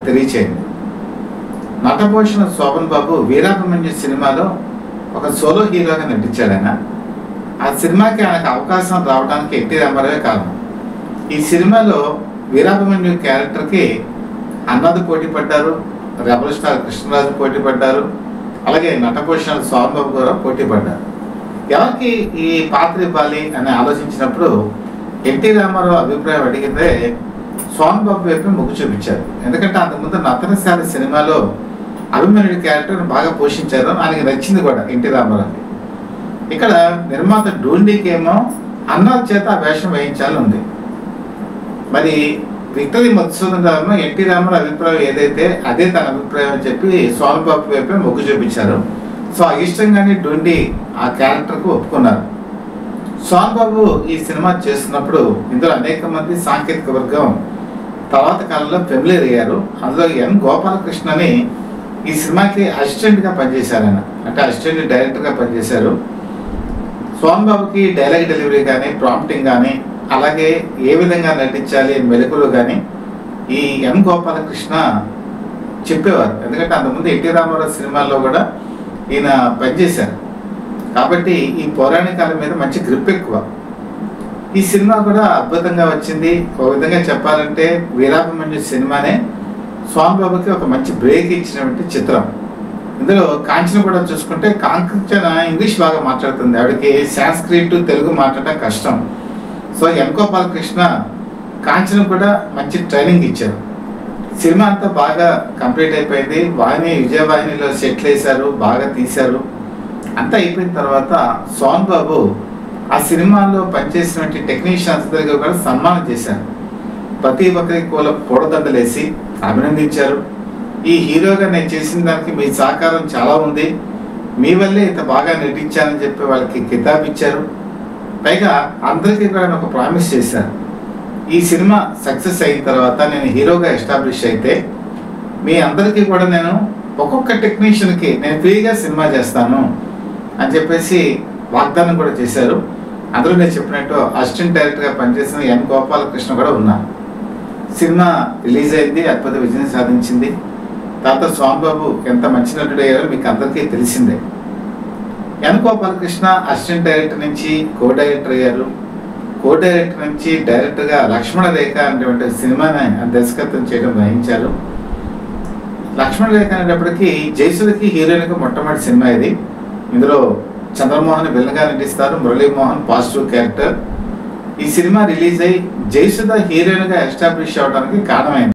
తెలియచేయండి. నటభూషణ శోభన్ బాబు వీరాభిమన్యు సినిమాలో ఒక సోలో హీరోగా నటించాడు. ఆయన ఆ సినిమాకి ఆయనకు అవకాశం రావడానికి ఎన్టీ రామారావే కారణం. ఈ సినిమాలో వీరాభిమన్యు క్యారెక్టర్కి అన్నది పోటీ పడ్డారు, రెబల్ స్టార్ కృష్ణరాజు పోటీ పడ్డారు, అలాగే నటభూషణ శోభన్ బాబు కూడా పోటీ పడ్డారు. ఎవరికి ఈ పాత్ర ఇవ్వాలి అని ఆలోచించినప్పుడు ఎన్టీ రామారావు అభిప్రాయం అడిగితే శోభన్ బాబు వైపు మొగ్గు చూపించారు. ఎందుకంటే అంతకుముందు నతనశాలి సినిమాలో అభిమన్యుడి క్యారెక్టర్ని బాగా పోషించారు, ఆయనకి నచ్చింది కూడా ఎన్టీ రామారావుకి. ఇక్కడ నిర్మాత డూండీకి ఏమో అన్నల చేత ఆ వేషం వేయించాలని ఉంది. మరి విక్టరీ మధుసూదన్ రావును ఎన్టీ రామారావు అభిప్రాయం ఏదైతే అదే తన అభిప్రాయం అని చెప్పి శోభన్ బాబు వైపే మొగ్గు చూపించారు. సో ఇష్టంగానే డూండి ఆ క్యారెక్టర్కు ఒప్పుకున్నారు. శోభన్ బాబు ఈ సినిమా చేస్తున్నప్పుడు ఇందులో అనేక మంది సాంకేతిక వర్గం తర్వాత కాలంలో ఫెమిలియర్ అయ్యారు. అందులో ఎన్ గోపాలకృష్ణని ఈ సినిమాకి అసిస్టెంట్గా పనిచేశారు. ఆయన అంటే అసిస్టెంట్ డైరెక్టర్గా పనిచేశారు. శోభన్ బాబుకి డైలాగ్ డెలివరీ కానీ, ప్రాంప్టింగ్ కానీ, అలాగే ఏ విధంగా నటించాలి మెలకులు కానీ ఈ ఎన్ గోపాలకృష్ణ చెప్పేవారు. ఎందుకంటే అంతకుముందు ఎన్టీ రామారావు సినిమాల్లో కూడా ఈయన పనిచేశారు కాబట్టి ఈ పౌరాణికాల మీద మంచి గ్రిప్ ఎక్కువ. ఈ సినిమా కూడా అద్భుతంగా వచ్చింది. ఒక విధంగా చెప్పాలంటే వీరాభిమన్యు సినిమానే శోభన్ బాబుకి ఒక మంచి బ్రేక్ ఇచ్చినటువంటి చిత్రం. ఇందులో కాంచన కూడా చూసుకుంటే కాంచన ఇంగ్లీష్ బాగా మాట్లాడుతుంది, ఆవిడకి సాంస్క్రిట్ తెలుగు మాట్లాడటం కష్టం. సో ఎన్ గోపాలకృష్ణ కాంచన కూడా మంచి ట్రైనింగ్ ఇచ్చారు. సినిమా అంతా బాగా కంప్లీట్ అయిపోయింది. విజయవాహినిలో సెటిల్ వేశారు, బాగా తీశారు. అంతా అయిపోయిన తర్వాత శోభన్ బాబు ఆ సినిమాలో పనిచేసినటువంటి టెక్నీషియన్స్ అందరికీ కూడా సన్మానం చేశారు. ప్రతి ఒక్కరికి కూడా పూడదండలేసి అభినందించారు. ఈ హీరోగా నేను చేసిన దానికి మీ సహకారం చాలా ఉంది, మీ వల్లే ఇంత బాగా నటించానని చెప్పి వాళ్ళకి కితాబ్ ఇచ్చారు. పైగా అందరికీ కూడా ఒక ప్రామిస్ చేశారు, ఈ సినిమా సక్సెస్ అయిన తర్వాత నేను హీరోగా ఎస్టాబ్లిష్ అయితే మీ అందరికీ కూడా నేను ఒక్కొక్క టెక్నీషియన్కి నేను ఫ్రీగా సినిమా చేస్తాను అని చెప్పేసి వాగ్దానం కూడా చేశారు. అందులో నేను చెప్పినట్టు అసిస్టెంట్ డైరెక్టర్గా పనిచేసిన ఎన్ గోపాలకృష్ణ కూడా ఉన్నారు. సినిమా రిలీజ్ అయింది, అద్భుత విజయం సాధించింది. తర్వాత శోభన్ బాబు ఎంత మంచి నటుడు అయ్యారో మీకు అందరికీ తెలిసిందే. ఎన్ గోపాలకృష్ణ అసిస్టెంట్ డైరెక్టర్ నుంచి కో డైరెక్టర్ అయ్యారు. కో డైరెక్టర్ నుంచి డైరెక్టర్గా లక్ష్మణ రేఖ అనేటువంటి సినిమాని దర్శకత్వం చేయడం వహించారు. లక్ష్మణ రేఖ అనేటప్పటికీ జయసుధకి హీరోయిన్గా మొట్టమొదటి సినిమా ఇది. ఇందులో చంద్రమోహన్ విలన్గా నటిస్తారు, మురళీమోహన్ పాజిటివ్ క్యారెక్టర్. ఈ సినిమా రిలీజ్ అయ్యి జయసుధ హీరోయిన్గా ఎస్టాబ్లిష్ అవడానికి కారణమైంది.